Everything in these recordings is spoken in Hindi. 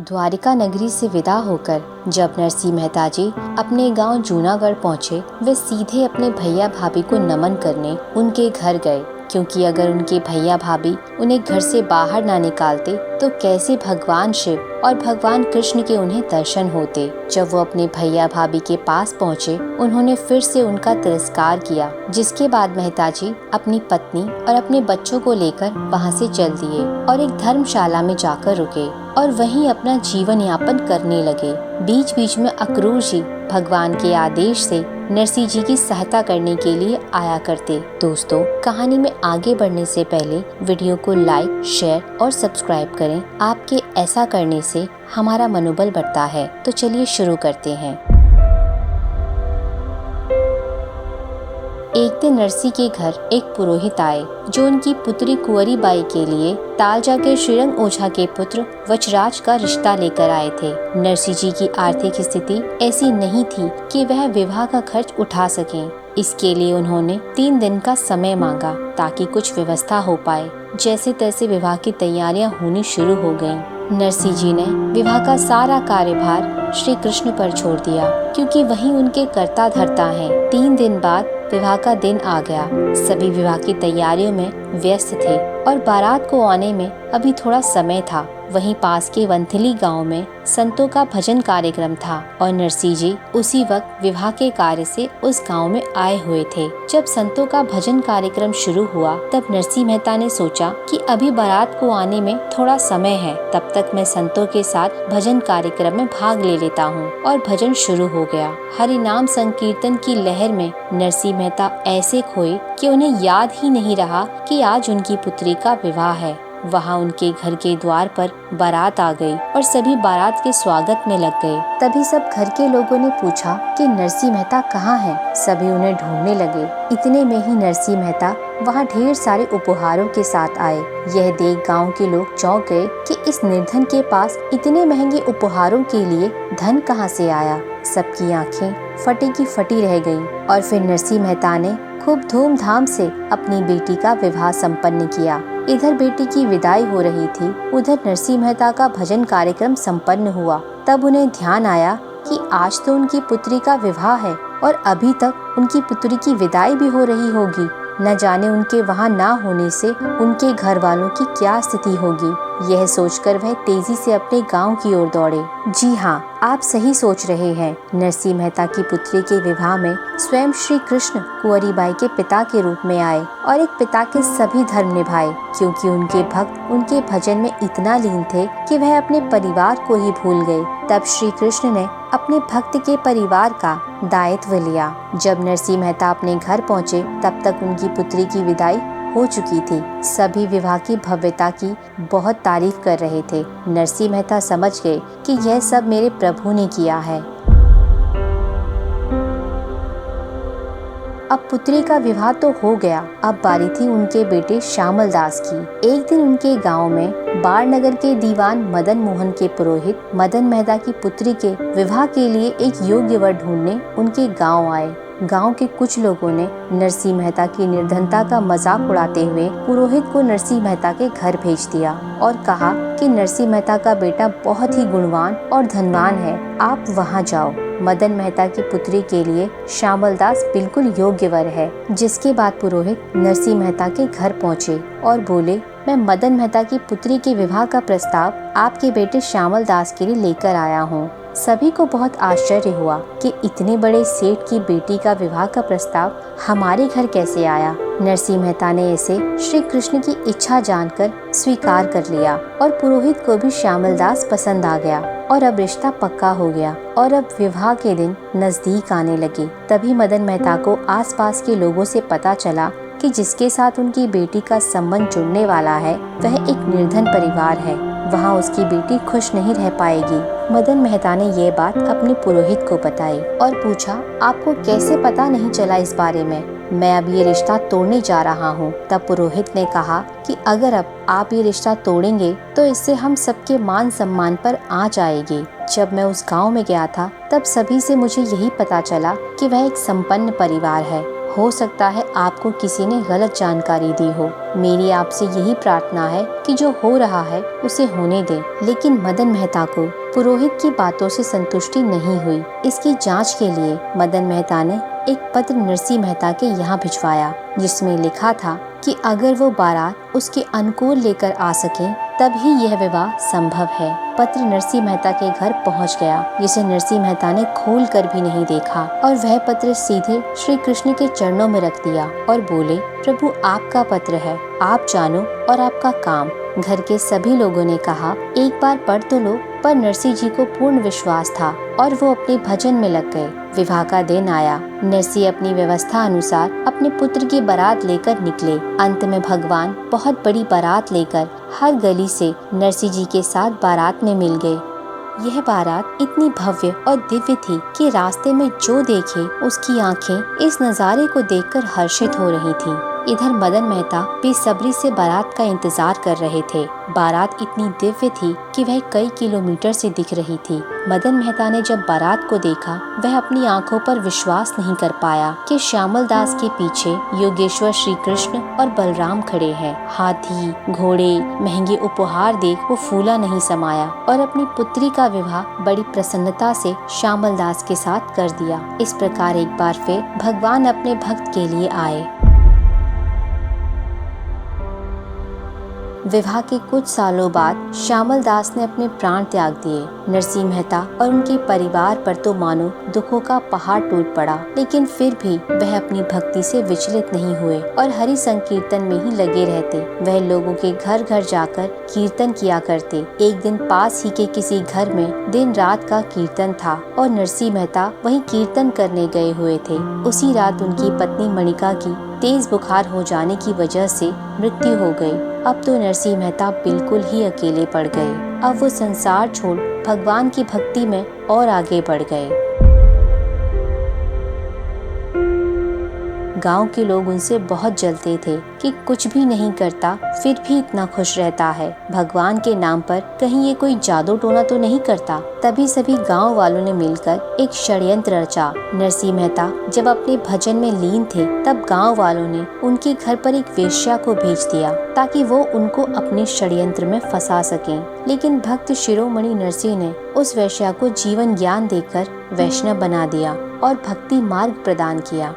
द्वारिका नगरी से विदा होकर जब नरसिंह मेहता जी अपने गांव जूनागढ़ पहुंचे, वे सीधे अपने भैया भाभी को नमन करने उनके घर गए, क्योंकि अगर उनके भैया भाभी उन्हें घर से बाहर ना निकालते तो कैसे भगवान शिव और भगवान कृष्ण के उन्हें दर्शन होते। जब वो अपने भैया भाभी के पास पहुँचे, उन्होंने फिर से उनका तिरस्कार किया, जिसके बाद मेहता जी अपनी पत्नी और अपने बच्चों को लेकर वहाँ से चल दिए और एक धर्मशाला में जाकर रुके और वहीं अपना जीवन यापन करने लगे। बीच बीच में अक्रूर जी भगवान के आदेश से नरसिंह जी की सहायता करने के लिए आया करते। दोस्तों, कहानी में आगे बढ़ने से पहले वीडियो को लाइक, शेयर और सब्सक्राइब करें। आपके ऐसा करने से हमारा मनोबल बढ़ता है। तो चलिए शुरू करते हैं। एक दिन नरसिंह के घर एक पुरोहित आए, जो उनकी पुत्री कुंवरी बाई के लिए तालजा के श्रीरंग ओझा के पुत्र वचराज का रिश्ता लेकर आए थे। नरसिंह जी की आर्थिक स्थिति ऐसी नहीं थी कि वह विवाह का खर्च उठा सकें। इसके लिए उन्होंने 3 दिन का समय मांगा ताकि कुछ व्यवस्था हो पाए। जैसे तैसे विवाह की तैयारियां होनी शुरू हो गयीं। नरसिंह जी ने विवाह का सारा कार्यभार श्री कृष्ण पर छोड़ दिया, क्योंकि वही उनके कर्ता धर्ता हैं। 3 दिन बाद विवाह का दिन आ गया। सभी विवाह की तैयारियों में व्यस्त थे और बारात को आने में अभी थोड़ा समय था। वहीं पास के वंथली गांव में संतों का भजन कार्यक्रम था और नरसिंह जी उसी वक्त विवाह के कार्य से उस गांव में आए हुए थे। जब संतों का भजन कार्यक्रम शुरू हुआ, तब नरसिंह मेहता ने सोचा कि अभी बारात को आने में थोड़ा समय है, तब तक मैं संतों के साथ भजन कार्यक्रम में भाग ले लेता हूँ। और भजन शुरू हो गया। हरि नाम संकीर्तन की लहर में नरसिंह मेहता ऐसे खोए कि उन्हें याद ही नहीं रहा कि आज उनकी पुत्री का विवाह है। वहाँ उनके घर के द्वार पर बारात आ गई और सभी बारात के स्वागत में लग गए। तभी सब घर के लोगों ने पूछा कि नरसिंह मेहता कहाँ हैं? सभी उन्हें ढूंढने लगे। इतने में ही नरसिंह मेहता वहाँ ढेर सारे उपहारों के साथ आए। यह देख गांव के लोग चौंक गए कि इस निर्धन के पास इतने महंगे उपहारों के लिए धन कहाँ से आया। सबकी आंखें फटी की फटी रह गईं। और फिर नरसिंह मेहता ने खूब धूमधाम से अपनी बेटी का विवाह संपन्न किया। इधर बेटी की विदाई हो रही थी, उधर नरसिंह मेहता का भजन कार्यक्रम संपन्न हुआ। तब उन्हें ध्यान आया कि आज तो उनकी पुत्री का विवाह है और अभी तक उनकी पुत्री की विदाई भी हो रही होगी। न जाने उनके वहाँ ना होने से उनके घर वालों की क्या स्थिति होगी। यह सोचकर वह तेजी से अपने गांव की ओर दौड़े। जी हाँ, आप सही सोच रहे हैं। नरसिंह मेहता की पुत्री के विवाह में स्वयं श्री कृष्ण कुंवरी बाई के पिता के रूप में आए और एक पिता के सभी धर्म निभाए, क्योंकि उनके भक्त उनके भजन में इतना लीन थे कि वह अपने परिवार को ही भूल गए। तब श्री कृष्ण ने अपने भक्त के परिवार का दायित्व लिया। जब नरसिंह मेहता अपने घर पहुँचे, तब तक उनकी पुत्री की विदाई हो चुकी थी। सभी विवाह की भव्यता की बहुत तारीफ कर रहे थे। नरसिंह मेहता समझ गए कि यह सब मेरे प्रभु ने किया है। अब पुत्री का विवाह तो हो गया, अब बारी थी उनके बेटे श्यामल दास की। एक दिन उनके गांव में बाणनगर के दीवान मदन मोहन के पुरोहित मदन मेहता की पुत्री के विवाह के लिए एक योग्य वर ढूंढने उनके गांव आए। गांव के कुछ लोगों ने नरसिंह मेहता की निर्धनता का मजाक उड़ाते हुए पुरोहित को नरसिंह मेहता के घर भेज दिया और कहा कि नरसिंह मेहता का बेटा बहुत ही गुणवान और धनवान है, आप वहां जाओ। मदन मेहता की पुत्री के लिए श्यामल दास बिल्कुल योग्य वर है। जिसके बाद पुरोहित नरसिंह मेहता के घर पहुँचे और बोले, मैं मदन मेहता की पुत्री के विवाह का प्रस्ताव आपके बेटे श्यामल दास के लिए लेकर आया हूँ। सभी को बहुत आश्चर्य हुआ कि इतने बड़े सेठ की बेटी का विवाह का प्रस्ताव हमारे घर कैसे आया। नरसिंह मेहता ने इसे श्री कृष्ण की इच्छा जानकर स्वीकार कर लिया और पुरोहित को भी श्यामल दास पसंद आ गया और अब रिश्ता पक्का हो गया और अब विवाह के दिन नजदीक आने लगे। तभी मदन मेहता को आसपास के लोगों से पता चला कि जिसके साथ उनकी बेटी का संबंध जुड़ने वाला है वह एक निर्धन परिवार है। वहाँ उसकी बेटी खुश नहीं रह पाएगी। मदन मेहता ने ये बात अपने पुरोहित को बताई और पूछा, आपको कैसे पता नहीं चला इस बारे में? मैं अब ये रिश्ता तोड़ने जा रहा हूँ। तब पुरोहित ने कहा कि अगर अब आप ये रिश्ता तोड़ेंगे तो इससे हम सबके मान सम्मान पर आँच आएगी। जब मैं उस गांव में गया था तब सभी से मुझे यही पता चला कि वह एक संपन्न परिवार है। हो सकता है आपको किसी ने गलत जानकारी दी हो। मेरी आपसे यही प्रार्थना है कि जो हो रहा है उसे होने दें। लेकिन मदन मेहता को पुरोहित की बातों से संतुष्टि नहीं हुई। इसकी जांच के लिए मदन मेहता ने एक पत्र नरसिंह मेहता के यहाँ भिजवाया, जिसमें लिखा था कि अगर वो बारात उसके अनुकूल लेकर आ सके तभी यह विवाह संभव है। पत्र नरसिंह मेहता के घर पहुंच गया, जिसे नरसिंह मेहता ने खोल कर भी नहीं देखा और वह पत्र सीधे श्री कृष्ण के चरणों में रख दिया और बोले, प्रभु आपका पत्र है, आप जानो और आपका काम। घर के सभी लोगों ने कहा, एक बार पढ़ तो लो, पर नरसिंह जी को पूर्ण विश्वास था और वो अपने भजन में लग गए। विवाह का दिन आया। नरसिंह अपनी व्यवस्था अनुसार अपने पुत्र की बारात लेकर निकले। अंत में भगवान बहुत बड़ी बारात लेकर हर गली से नरसिंह जी के साथ बारात में मिल गए। यह बारात इतनी भव्य और दिव्य थी कि रास्ते में जो देखे उसकी आंखें इस नज़ारे को देखकर हर्षित हो रही थीं। इधर मदन मेहता बेसब्री से बारात का इंतजार कर रहे थे। बारात इतनी दिव्य थी कि वह कई किलोमीटर से दिख रही थी। मदन मेहता ने जब बारात को देखा, वह अपनी आंखों पर विश्वास नहीं कर पाया कि श्यामल दास के पीछे योगेश्वर श्री कृष्ण और बलराम खड़े हैं। हाथी, घोड़े, महंगे उपहार देख वो फूला नहीं समाया और अपनी पुत्री का विवाह बड़ी प्रसन्नता से श्यामल दास के साथ कर दिया। इस प्रकार एक बार फिर भगवान अपने भक्त के लिए आए। विवाह के कुछ सालों बाद श्यामल दास ने अपने प्राण त्याग दिए। नरसिंह मेहता और उनके परिवार पर तो मानो दुखों का पहाड़ टूट पड़ा, लेकिन फिर भी वह अपनी भक्ति से विचलित नहीं हुए और हरि संकीर्तन में ही लगे रहते। वह लोगों के घर घर जाकर कीर्तन किया करते। एक दिन पास ही के किसी घर में दिन रात का कीर्तन था और नरसिंह मेहता वहीं कीर्तन करने गए हुए थे। उसी रात उनकी पत्नी मणिका की तेज बुखार हो जाने की वजह से मृत्यु हो गई। अब तो नरसिंह मेहता बिल्कुल ही अकेले पड़ गए। अब वो संसार छोड़ भगवान की भक्ति में और आगे बढ़ गए। गांव के लोग उनसे बहुत जलते थे कि कुछ भी नहीं करता फिर भी इतना खुश रहता है। भगवान के नाम पर कहीं ये कोई जादू टोना तो नहीं करता। तभी सभी गांव वालों ने मिलकर एक षड्यंत्र रचा। नरसिंह मेहता जब अपने भजन में लीन थे, तब गांव वालों ने उनके घर पर एक वेश्या को भेज दिया ताकि वो उनको अपने षड्यंत्र में फंसा सकें। लेकिन भक्त शिरोमणि नरसिंह ने उस वेश्या को जीवन ज्ञान देकर वैष्णव बना दिया और भक्ति मार्ग प्रदान किया।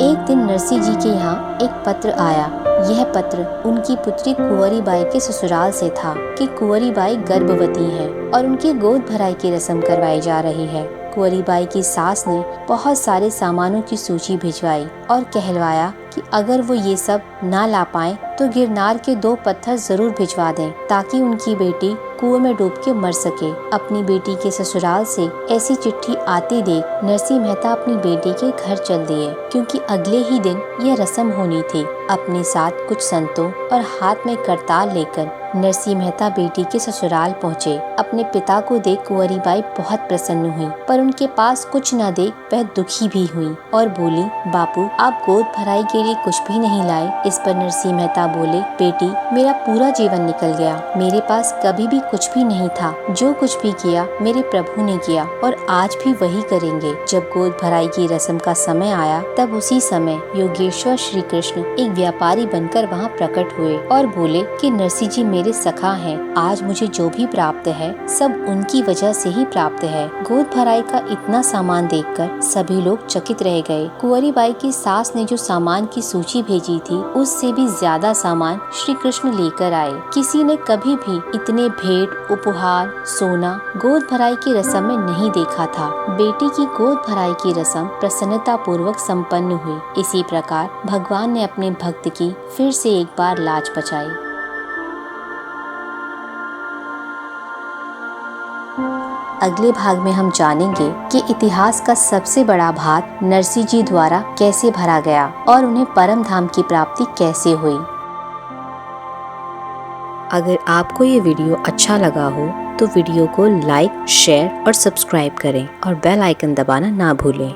एक दिन नरसिंह जी के यहाँ एक पत्र आया। यह पत्र उनकी पुत्री कुंवरी बाई के ससुराल से था कि कुंवरी बाई गर्भवती है और उनकी गोद भराई की रस्म करवाई जा रही है। कुंवरी बाई की सास ने बहुत सारे सामानों की सूची भिजवाई और कहलवाया कि अगर वो ये सब ना ला पाए तो गिरनार के 2 पत्थर जरूर भिजवा दें ताकि उनकी बेटी कुएं में डूब के मर सके। अपनी बेटी के ससुराल से ऐसी चिट्ठी आते देख नरसिंह मेहता अपनी बेटी के घर चल दिए, क्योंकि अगले ही दिन यह रस्म होनी थी। अपने साथ कुछ संतों और हाथ में करताल लेकर नरसिंह मेहता बेटी के ससुराल पहुँचे। अपने पिता को देख कुंवरी बाई बहुत प्रसन्न हुई, पर उनके पास कुछ न देख वह दुखी भी हुई और बोली, बापू आप गोद भराई के लिए कुछ भी नहीं लाए। इस पर नरसिंह मेहता बोले, बेटी मेरा पूरा जीवन निकल गया, मेरे पास कभी भी कुछ भी नहीं था। जो कुछ भी किया मेरे प्रभु ने किया और आज भी वही करेंगे। जब गोद भराई की रस्म का समय आया, तब उसी समय योगेश्वर श्री कृष्ण एक व्यापारी बनकर वहाँ प्रकट हुए और बोले कि नरसिंह जी मेरे सखा हैं। आज मुझे जो भी प्राप्त है सब उनकी वजह से ही प्राप्त है। गोद भराई का इतना सामान देखकर सभी लोग चकित रह गए। कुंवरी बाई की सास ने जो सामान की सूची भेजी थी, उससे भी ज्यादा सामान श्री कृष्ण लेकर आए। किसी ने कभी भी इतने भेंट, उपहार, सोना गोद भराई की रस्म में नहीं देखा था। बेटी की गोद भराई की रस्म प्रसन्नता पूर्वक संपन्न हुई। इसी प्रकार भगवान ने अपने भक्त की फिर से एक बार लाज बचाई। अगले भाग में हम जानेंगे कि इतिहास का सबसे बड़ा भार नरसिंह जी द्वारा कैसे भरा गया और उन्हें परम धाम की प्राप्ति कैसे हुई। अगर आपको ये वीडियो अच्छा लगा हो तो वीडियो को लाइक, शेयर और सब्सक्राइब करें और बेल आइकन दबाना ना भूलें।